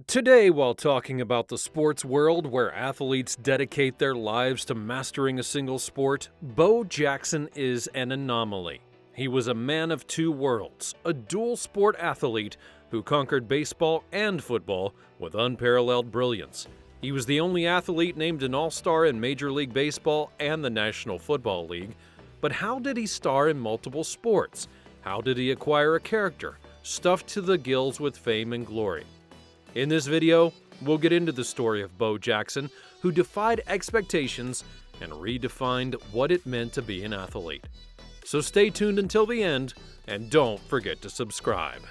Today, while talking about the sports world where athletes dedicate their lives to mastering a single sport, Bo Jackson is an anomaly. He was a man of two worlds, a dual sport athlete who conquered baseball and football with unparalleled brilliance. He was the only athlete named an All-Star in Major League Baseball and the National Football League. But how did he star in multiple sports? How did he acquire a character, stuffed to the gills with fame and glory? In this video, we'll get into the story of Bo Jackson, who defied expectations and redefined what it meant to be an athlete. So stay tuned until the end, and don't forget to subscribe.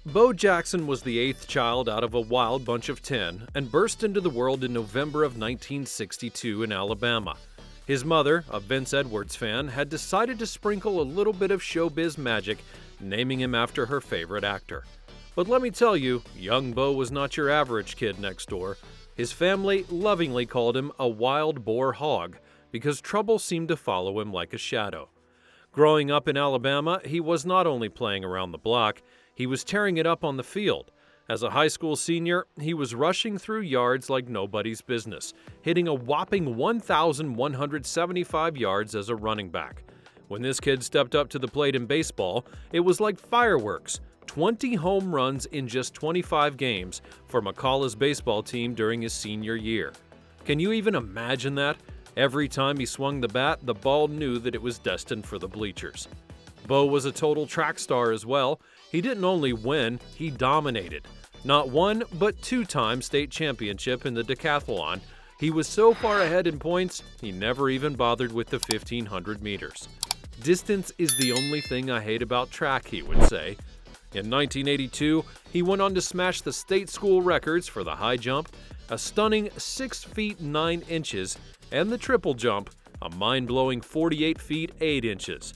Bo Jackson was the eighth child out of a wild bunch of 10 and burst into the world in November of 1962 in Alabama. His mother, a Vince Edwards fan, had decided to sprinkle a little bit of showbiz magic, naming him after her favorite actor. But let me tell you, young Bo was not your average kid next door. His family lovingly called him a wild boar hog because trouble seemed to follow him like a shadow. Growing up in Alabama, he was not only playing around the block, he was tearing it up on the field. As a high school senior, he was rushing through yards like nobody's business, hitting a whopping 1,175 yards as a running back. When this kid stepped up to the plate in baseball, it was like fireworks. 20 home runs in just 25 games for McCullough's baseball team during his senior year. Can you even imagine that? Every time he swung the bat, the ball knew that it was destined for the bleachers. Bo was a total track star as well. He didn't only win, he dominated. Not one, but two-time state championship in the decathlon. He was so far ahead in points, he never even bothered with the 1,500 meters. Distance is the only thing I hate about track, he would say. In 1982, he went on to smash the state school records for the high jump, a stunning 6 feet 9 inches, and the triple jump, a mind-blowing 48 feet 8 inches.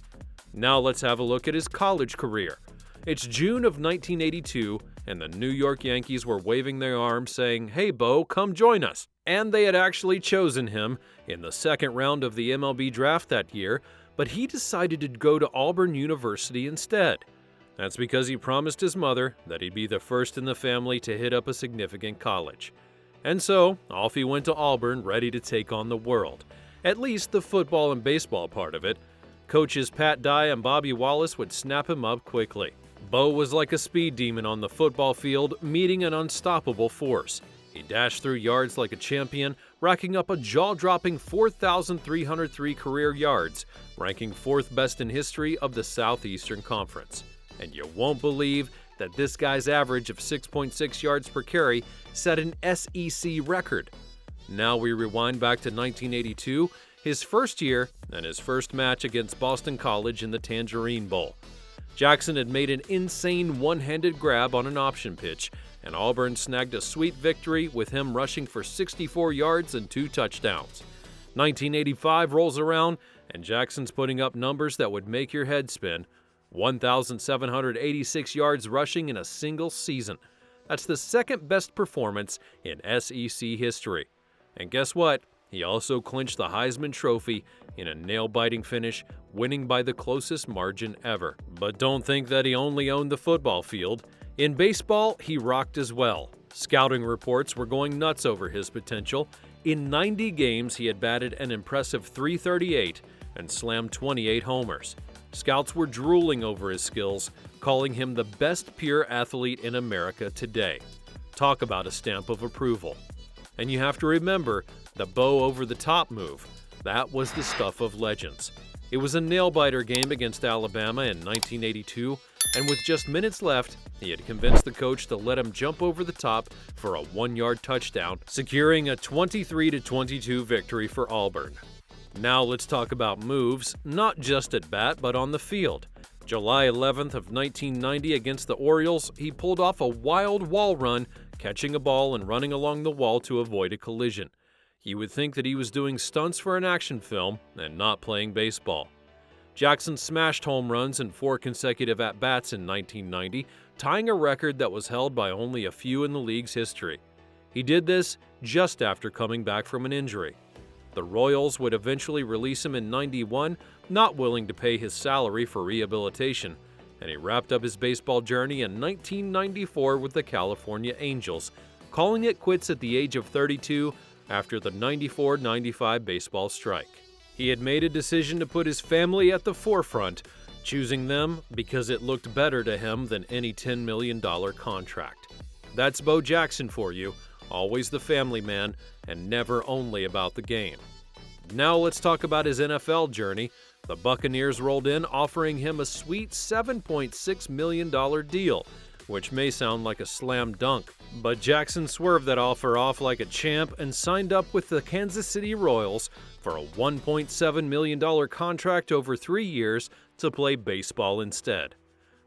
Now let's have a look at his college career. It's June of 1982, and the New York Yankees were waving their arms saying, "Hey Bo, come join us." And they had actually chosen him in the second round of the MLB draft that year, but he decided to go to Auburn University instead. That's because he promised his mother that he'd be the first in the family to hit up a significant college. And so, off he went to Auburn, ready to take on the world. At least the football and baseball part of it. Coaches Pat Dye and Bobby Wallace would snap him up quickly. Bo was like a speed demon on the football field, meeting an unstoppable force. He dashed through yards like a champion, racking up a jaw-dropping 4,303 career yards, ranking fourth best in history of the Southeastern Conference. And you won't believe that this guy's average of 6.6 yards per carry set an SEC record. Now we rewind back to 1982, his first year and his first match against Boston College in the Tangerine Bowl. Jackson had made an insane one-handed grab on an option pitch, and Auburn snagged a sweet victory with him rushing for 64 yards and 2 touchdowns. 1985 rolls around, and Jackson's putting up numbers that would make your head spin. 1,786 yards rushing in a single season. That's the second best performance in SEC history. And guess what? He also clinched the Heisman Trophy in a nail-biting finish, winning by the closest margin ever. But don't think that he only owned the football field. In baseball, he rocked as well. Scouting reports were going nuts over his potential. In 90 games, he had batted an impressive .338 and slammed 28 homers. Scouts were drooling over his skills, calling him the best pure athlete in America today. Talk about a stamp of approval. And you have to remember the Bo over-the-top move. That was the stuff of legends. It was a nail-biter game against Alabama in 1982, and with just minutes left, he had convinced the coach to let him jump over the top for a 1-yard touchdown, securing a 23-22 victory for Auburn. Now let's talk about moves, not just at bat, but on the field. July 11th of 1990 against the Orioles, he pulled off a wild wall run, catching a ball and running along the wall to avoid a collision. You would think that he was doing stunts for an action film and not playing baseball. Jackson smashed home runs in 4 consecutive at-bats in 1990, tying a record that was held by only a few in the league's history. He did this just after coming back from an injury. The Royals would eventually release him in '91, not willing to pay his salary for rehabilitation, and he wrapped up his baseball journey in 1994 with the California Angels, calling it quits at the age of 32 after the 94-95 baseball strike. He had made a decision to put his family at the forefront, choosing them because it looked better to him than any $10 million contract. That's Bo Jackson for you, always the family man and never only about the game. Now let's talk about his NFL journey. The Buccaneers rolled in, offering him a sweet $7.6 million deal, which may sound like a slam dunk, but Jackson swerved that offer off like a champ and signed up with the Kansas City Royals for a $1.7 million contract over 3 years to play baseball instead.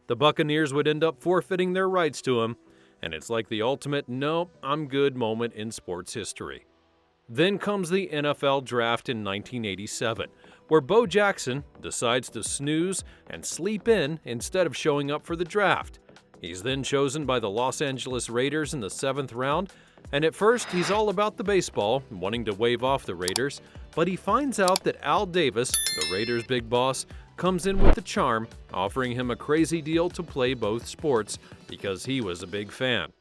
The Buccaneers would end up forfeiting their rights to him, and it's like the ultimate "no, I'm good" moment in sports history. Then comes the NFL Draft in 1987, where Bo Jackson decides to snooze and sleep in instead of showing up for the draft. He's then chosen by the Los Angeles Raiders in the 7th round, and at first he's all about the baseball, wanting to wave off the Raiders, but he finds out that Al Davis, the Raiders' big boss, comes in with the charm, offering him a crazy deal to play both sports because he was a big fan.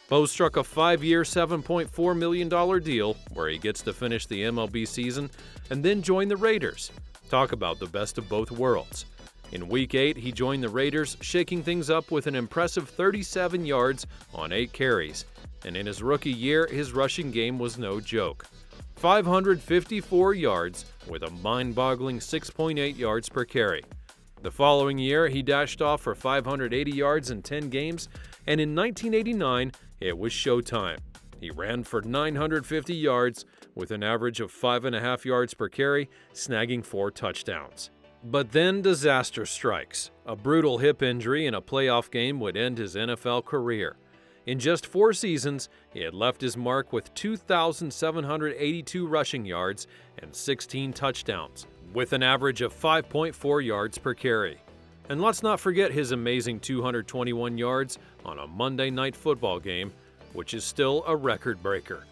Bo struck a 5-year, $7.4 million deal where he gets to finish the MLB season and then join the Raiders. Talk about the best of both worlds. In Week 8, he joined the Raiders, shaking things up with an impressive 37 yards on 8 carries. And in his rookie year, his rushing game was no joke. 554 yards with a mind-boggling 6.8 yards per carry. The following year, he dashed off for 580 yards in 10 games, and in 1989, it was showtime. He ran for 950 yards with an average of 5.5 yards per carry, snagging 4 touchdowns. But then disaster strikes. A brutal hip injury in a playoff game would end his NFL career. In just 4 seasons, he had left his mark with 2,782 rushing yards and 16 touchdowns, with an average of 5.4 yards per carry. And let's not forget his amazing 221 yards on a Monday Night Football game, which is still a record breaker.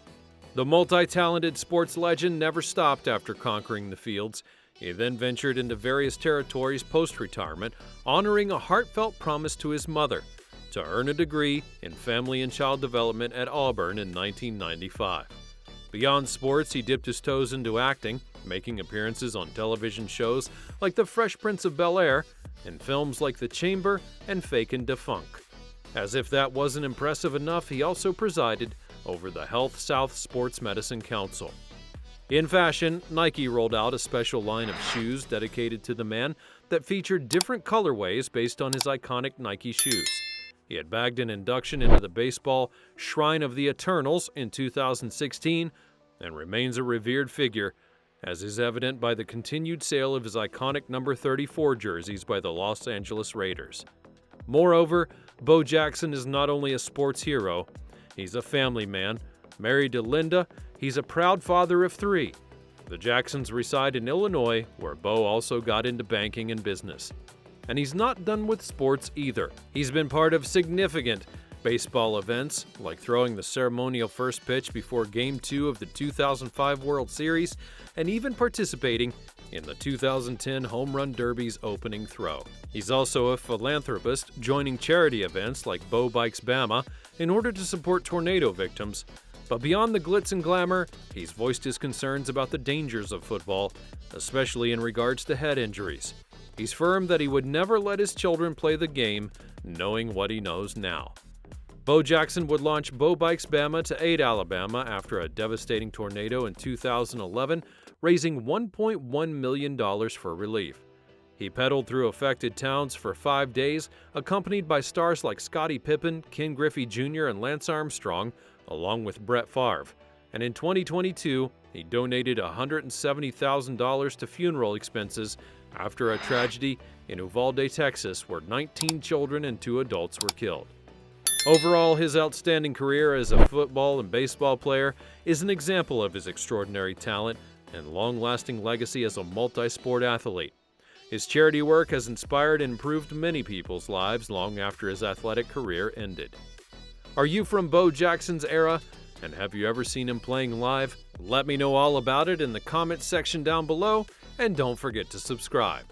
The multi-talented sports legend never stopped after conquering the fields. He then ventured into various territories post-retirement, honoring a heartfelt promise to his mother to earn a degree in family and child development at Auburn in 1995. Beyond sports, he dipped his toes into acting, making appearances on television shows like The Fresh Prince of Bel-Air and films like The Chamber and Fake and Defunk. As if that wasn't impressive enough, he also presided over the Health South Sports Medicine Council. In fashion, Nike rolled out a special line of shoes dedicated to the man that featured different colorways based on his iconic Nike shoes. He had bagged an induction into the baseball Shrine of the Eternals in 2016 and remains a revered figure, as is evident by the continued sale of his iconic number 34 jerseys by the Los Angeles Raiders. Moreover, Bo Jackson is not only a sports hero, he's a family man. Married to Linda, he's a proud father of 3. The Jacksons reside in Illinois, where Bo also got into banking and business. And he's not done with sports either. He's been part of significant baseball events, like throwing the ceremonial first pitch before Game 2 of the 2005 World Series, and even participating in the 2010 Home Run Derby's opening throw. He's also a philanthropist, joining charity events like Bo Bikes Bama in order to support tornado victims. But beyond the glitz and glamour, he's voiced his concerns about the dangers of football, especially in regards to head injuries. He's firm that he would never let his children play the game, knowing what he knows now. Bo Jackson would launch Bo Bikes Bama to aid Alabama after a devastating tornado in 2011, raising $1.1 million for relief. He pedaled through affected towns for 5 days, accompanied by stars like Scottie Pippen, Ken Griffey Jr., and Lance Armstrong, along with Brett Favre. And in 2022, he donated $170,000 to funeral expenses after a tragedy in Uvalde, Texas, where 19 children and 2 adults were killed. Overall, his outstanding career as a football and baseball player is an example of his extraordinary talent and long-lasting legacy as a multi-sport athlete. His charity work has inspired and improved many people's lives long after his athletic career ended. Are you from Bo Jackson's era, and have you ever seen him playing live? Let me know all about it in the comments section down below, and don't forget to subscribe.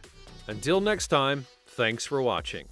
Until next time, thanks for watching.